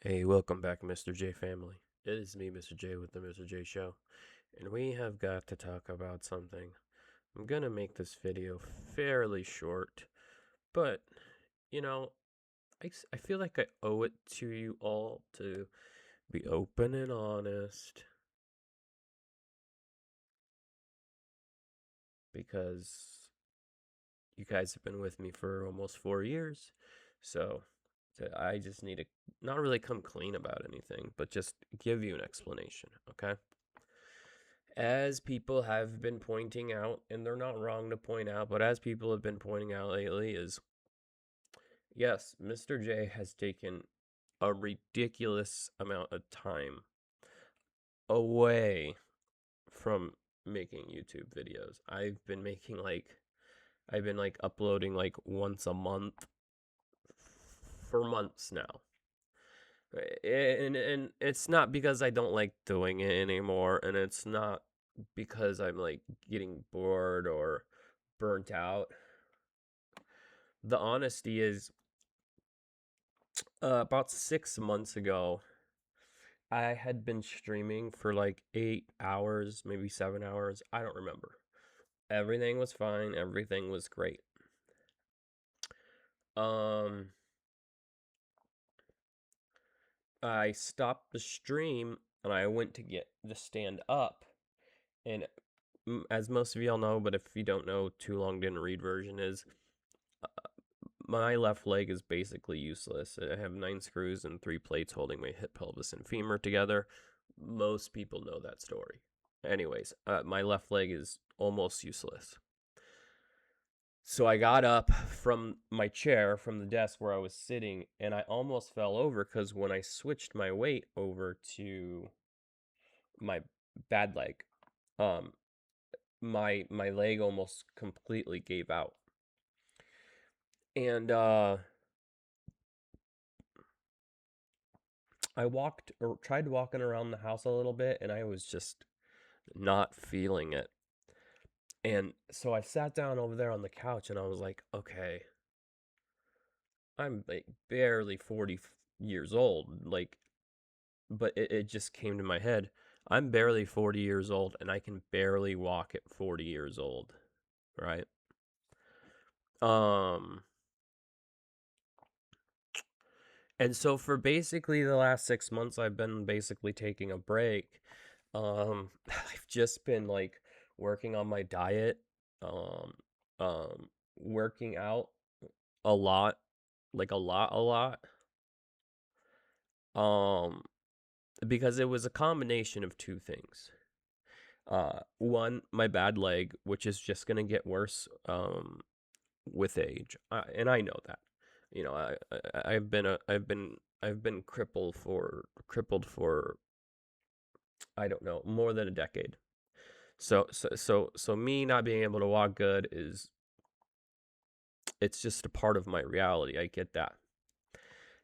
Hey, welcome back, Mr. J family. It is me, Mr. J, with the Mr. J Show, and we have got to talk about something. I'm gonna make this video fairly short, but you know, I feel like I owe it to you all to be open and honest because you guys have been with me for almost 4 years, so I just need to not really come clean about anything, but just give you an explanation, okay? As people have been pointing out, and they're not wrong to point out, but as people have been pointing out lately, is yes, Mr. J has taken a ridiculous amount of time away from making YouTube videos. I've been like uploading like once a month for months now. And it's not because I don't like doing it anymore, and it's not because I'm like getting bored or burnt out. The honesty is, about 6 months ago, I had been streaming for like 8 hours, maybe 7 hours. I don't remember. Everything was fine. Everything was great. Um, I stopped the stream and I went to get the stand up. And as most of y'all know, but if you don't know, Too Long Didn't Read version is my left leg is basically useless. I have 9 screws and 3 plates holding my hip, pelvis, and femur together. Most people know that story. Anyways, my left leg is almost useless. So I got up from my chair, from the desk where I was sitting, and I almost fell over because when I switched my weight over to my bad leg, um, my leg almost completely gave out. And I walked or tried walking around the house a little bit, and I was just not feeling it. And so I sat down over there on the couch and I was like, okay, I'm like barely 40 years old. Like, but it just came to my head. I'm barely 40 years old and I can barely walk at 40 years old, right? Um, and so for basically the last 6 months, I've been basically taking a break. I've just been like working on my diet, um, working out a lot, like a lot. Um, because it was a combination of two things. One, my bad leg, which is just gonna get worse, with age, and I know that. You know, I've been crippled for I don't know, more than a decade. So me not being able to walk good is it's just a part of my reality. I get that.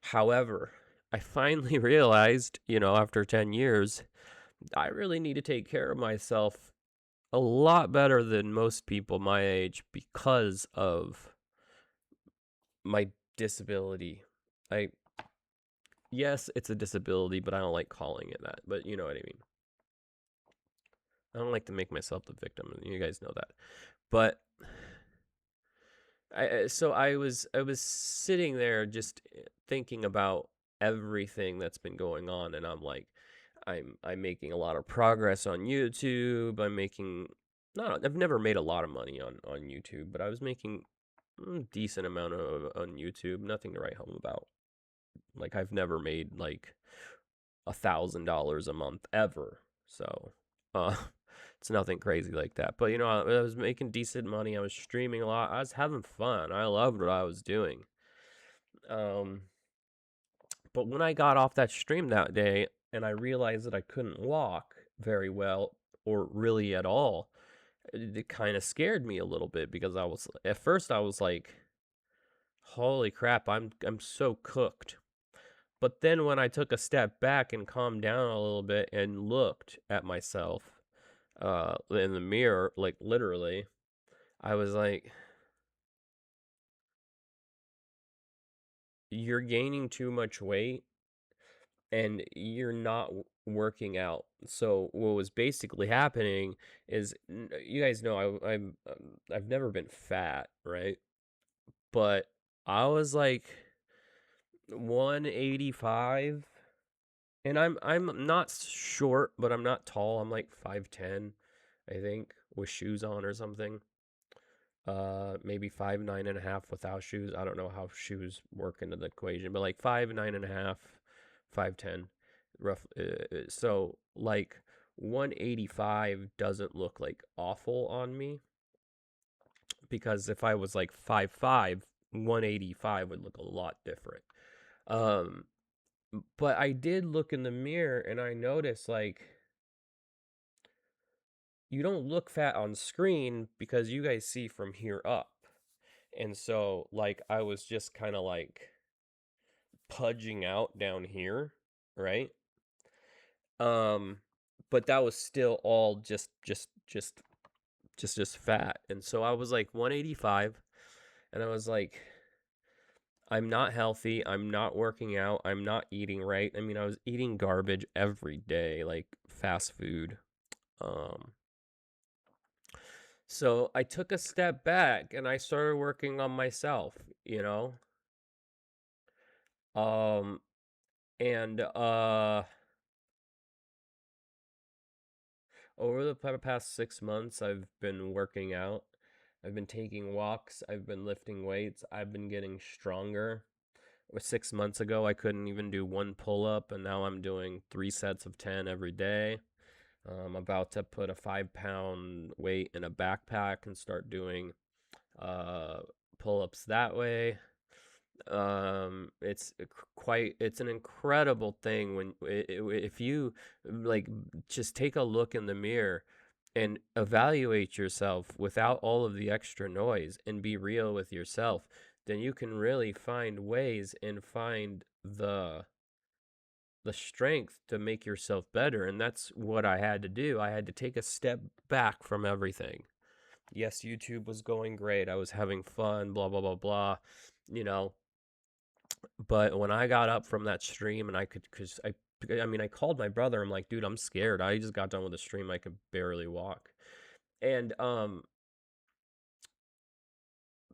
However, I finally realized, after 10 years, I really need to take care of myself a lot better than most people my age because of my disability. I Yes, it's a disability, but I don't like calling it that. But you know what I mean. I don't like to make myself the victim. You guys know that. But I was sitting there just thinking about everything that's been going on, and I'm like, I'm making a lot of progress on YouTube. I'm making not I've never made a lot of money on YouTube, but I was making a decent amount of on YouTube. Nothing to write home about. Like I've never made like $1,000 a month ever. So, uh, it's nothing crazy like that. But I was making decent money. I was streaming a lot. I was having fun. I loved what I was doing. Um, but when I got off that stream that day and I realized that I couldn't walk very well or really at all, it kind of scared me a little bit because at first I was like, "Holy crap, I'm so cooked." But then when I took a step back and calmed down a little bit and looked at myself in the mirror, like literally, I was like, "You're gaining too much weight and you're not working out. So what was basically happening is, you guys know I've never been fat, right? But I was like 185, and I'm not short, but I'm not tall. I'm like 5'10", I think, with shoes on or something. Maybe 5'9.5" without shoes. I don't know how shoes work into the equation, but like 5'9.5", 5'10", rough. So like 185 doesn't look like awful on me, because if I was like 5'5", 185 would look a lot different. Um, but I did look in the mirror and I noticed, like, you don't look fat on screen because you guys see from here up. And so, like, I was just kind of like pudging out down here, right? Um, but that was still all just fat. And so I was like 185, and I was like, I'm not healthy. I'm not working out. I'm not eating right. I mean, I was eating garbage every day, like fast food. Um, so I took a step back and I started working on myself, you know? Um, and over the past 6 months, I've been working out. I've been taking walks. I've been lifting weights. I've been getting stronger. 6 months ago, I couldn't even do one pull up, and now I'm doing 3 sets of 10 every day. I'm about to put a 5 pound weight in a backpack and start doing uh, pull ups that way. It's it's an incredible thing when, if you, like, just take a look in the mirror and evaluate yourself without all of the extra noise and be real with yourself, then you can really find ways and find the strength to make yourself better. And that's what I had to do. I had to take a step back from everything. Yes, YouTube was going great. I was having fun, blah blah blah blah, you know, but when I got up from that stream and I could, cause I mean, I called my brother. I'm like, dude, I'm scared. I just got done with the stream. I could barely walk. And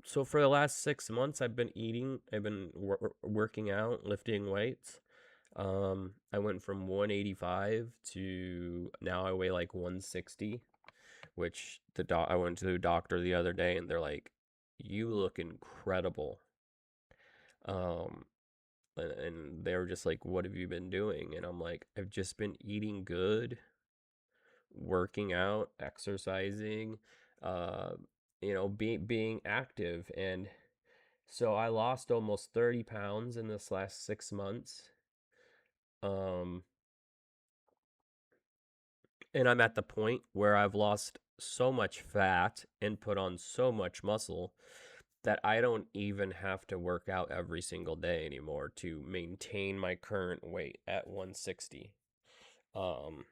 so for the last 6 months, I've been eating. I've been working out, lifting weights. I went from 185 to now I weigh like 160, which I went to the doctor the other day and they're like, "You look incredible." Um, and they were just like, "What have you been doing?" And I'm like, "I've just been eating good, working out, exercising, uh, being active." And so I lost almost 30 pounds in this last 6 months. Um, and I'm at the point where I've lost so much fat and put on so much muscle that I don't even have to work out every single day anymore to maintain my current weight at 160. Um,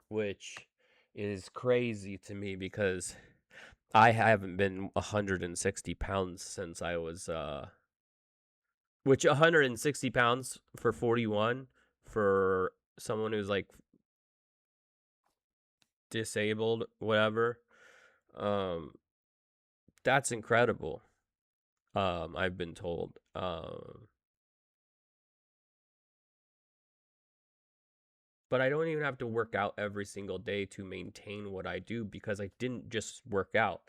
which is crazy to me because I haven't been 160 pounds since I was, which 160 pounds for 41, for someone who's like disabled, whatever, um, that's incredible. I've been told. But I don't even have to work out every single day to maintain what I do, because I didn't just work out.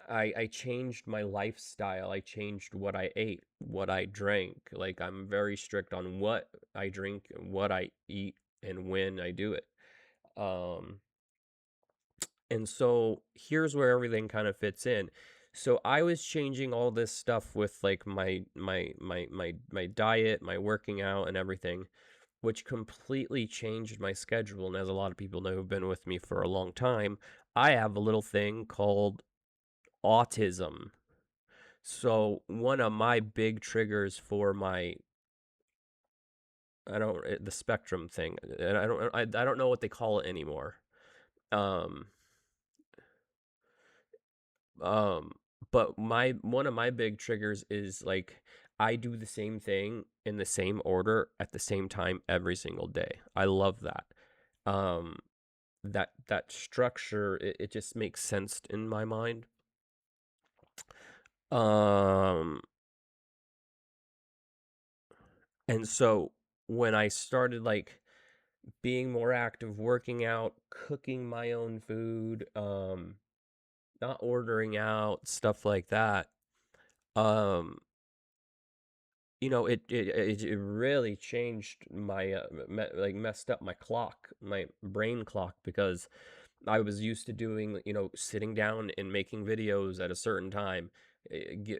I changed my lifestyle. I changed what I ate, what I drank. Like, I'm very strict on what I drink, what I eat, and when I do it. Um, and so here's where everything kind of fits in. So I was changing all this stuff with like my diet, my working out and everything, which completely changed my schedule. And as a lot of people know who've been with me for a long time, I have a little thing called autism. So one of my big triggers for my, the spectrum thing, and I don't know what they call it anymore. Um um but my one of my big triggers is like, I do the same thing in the same order at the same time every single day. I love that. Um, that structure, it just makes sense in my mind. Um, and so when I started like being more active, working out, cooking my own food, not ordering out, stuff like that, um, it really changed my like messed up my clock, my brain clock, because I was used to doing, sitting down and making videos at a certain time,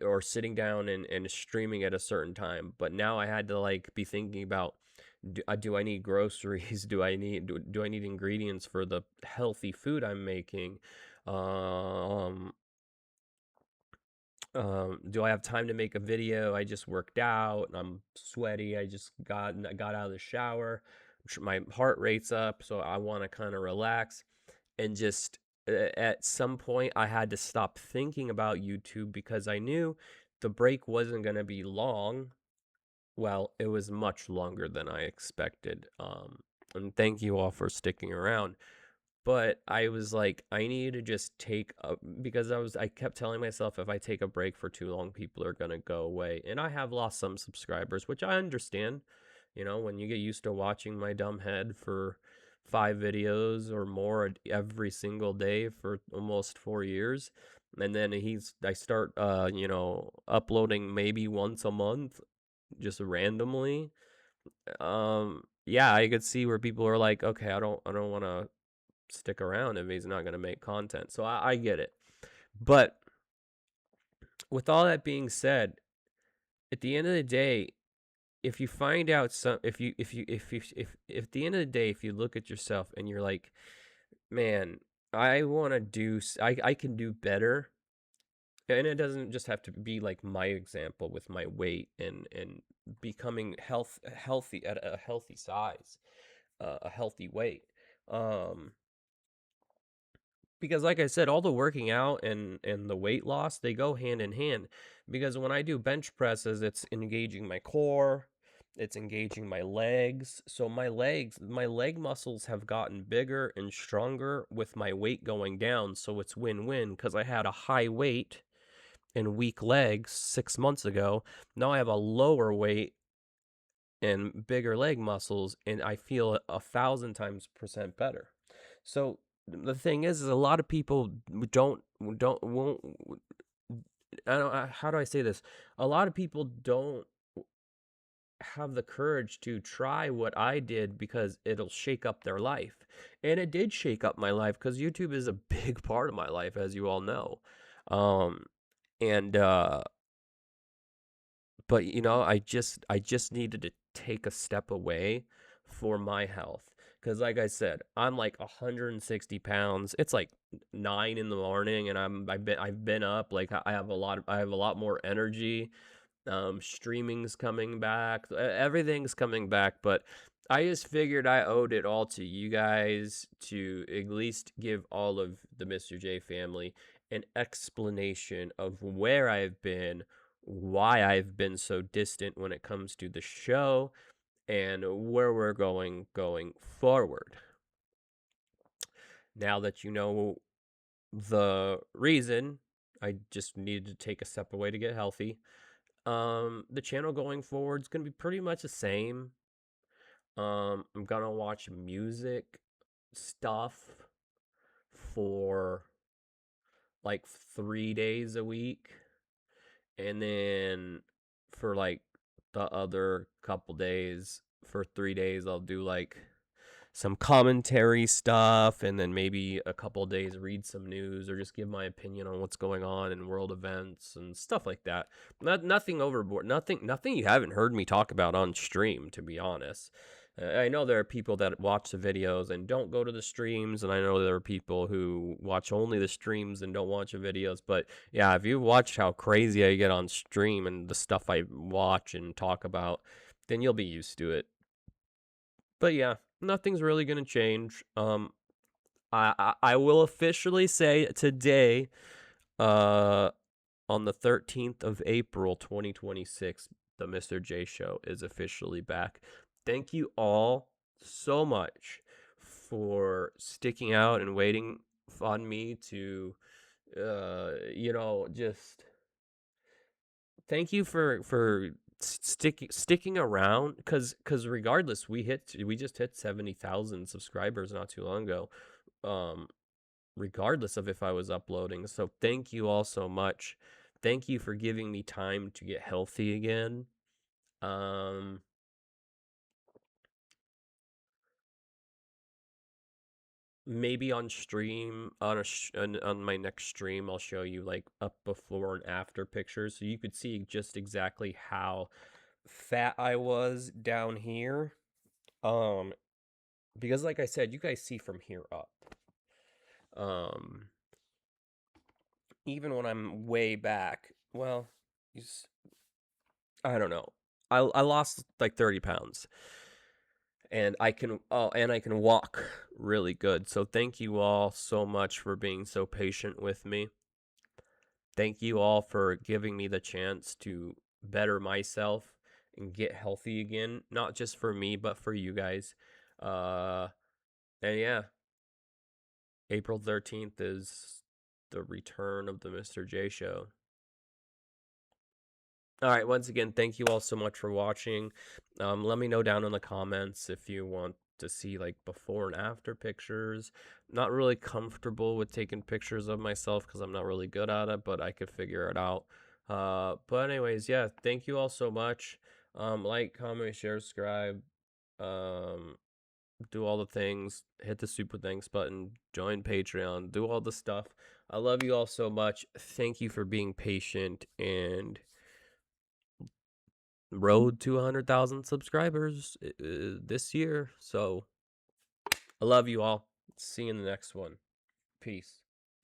or sitting down and streaming at a certain time. But now I had to like be thinking about, do I need groceries? Do I need ingredients for the healthy food I'm making? Um, do I have time to make a video? I just worked out and I'm sweaty. I got out of the shower. My heart rate's up, so I want to kind of relax. And just at some point, I had to stop thinking about YouTube because I knew the break wasn't going to be long. Well, it was much longer than I expected. And thank you all for sticking around. But I was like, I need to just take a, because I kept telling myself, if I take a break for too long, people are gonna go away. And I have lost some subscribers, which I understand. When you get used to watching my dumb head for 5 videos or more every single day for almost 4 years, and then I start uploading maybe once a month, just randomly. Yeah, I could see where people are like, okay, I don't want to stick around if he's not going to make content. So I get it. But with all that being said, at the end of the day, if you find out some, if at the end of the day, if you look at yourself and you're like, man, I want to I can do better. And it doesn't just have to be like my example with my weight and becoming healthy at a healthy size, a healthy weight. Um, Because like I said, all the working out and the weight loss, they go hand in hand. Because when I do bench presses, it's engaging my core, it's engaging my legs. So my leg muscles have gotten bigger and stronger with my weight going down. So it's win-win because I had a high weight and weak legs 6 months ago. Now I have a lower weight and bigger leg muscles, and I feel 1,000 times% better. So the thing is a lot of people don't won't. I don't. How do I say this? A lot of people don't have the courage to try what I did because it'll shake up their life, and it did shake up my life because YouTube is a big part of my life, as you all know. Um, and But I just needed to take a step away for my health. Cause like I said, I'm like 160 pounds. It's like 9 in the morning, and I've been up. Like I have a lot more energy. Streaming's coming back. Everything's coming back. But I just figured I owed it all to you guys to at least give all of the Mr. J family an explanation of where I've been, why I've been so distant when it comes to the show, and where we're going forward. Now that you know the reason, I just needed to take a step away to get healthy. The channel going forward is gonna be pretty much the same. I'm gonna watch music stuff for like 3 days a week, and then for like the other couple days, for 3 days, I'll do like some commentary stuff, and then maybe a couple days read some news or just give my opinion on what's going on in world events and stuff like that. Nothing overboard, nothing you haven't heard me talk about on stream, to be honest. I know there are people that watch the videos and don't go to the streams, and I know there are people who watch only the streams and don't watch the videos. But yeah, if you watch how crazy I get on stream and the stuff I watch and talk about, then you'll be used to it. But yeah, nothing's really gonna change. I will officially say today, on the 13th of April, 2026, the Mr. J Show is officially back. Thank you all so much for sticking out and waiting on me to, just thank you for sticking around, because regardless, we just hit 70,000 subscribers not too long ago. Um, Regardless of if I was uploading. So thank you all so much. Thank you for giving me time to get healthy again. Maybe on stream, on my next stream, I'll show you like up before and after pictures, so you could see just exactly how fat I was down here. Um, because like I said, you guys see from here up. Um, Even when I'm way back, well, I don't know. I lost like 30 pounds, and I can walk really good. So thank you all so much for being so patient with me. Thank you all for giving me the chance to better myself and get healthy again, not just for me, but for you guys. Uh, and yeah, April 13th is the return of the Mr. J Show. All right, once again, thank you all so much for watching. Let me know down in the comments if you want to see like before and after pictures. Not really comfortable with taking pictures of myself because I'm not really good at it, but I could figure it out. But anyways, yeah, thank you all so much. Like, comment, share, subscribe. Um, do all the things. Hit the super thanks button. Join Patreon. Do all the stuff. I love you all so much. Thank you for being patient, and road to 100,000 subscribers this year. So I love you all. See you in the next one. Peace.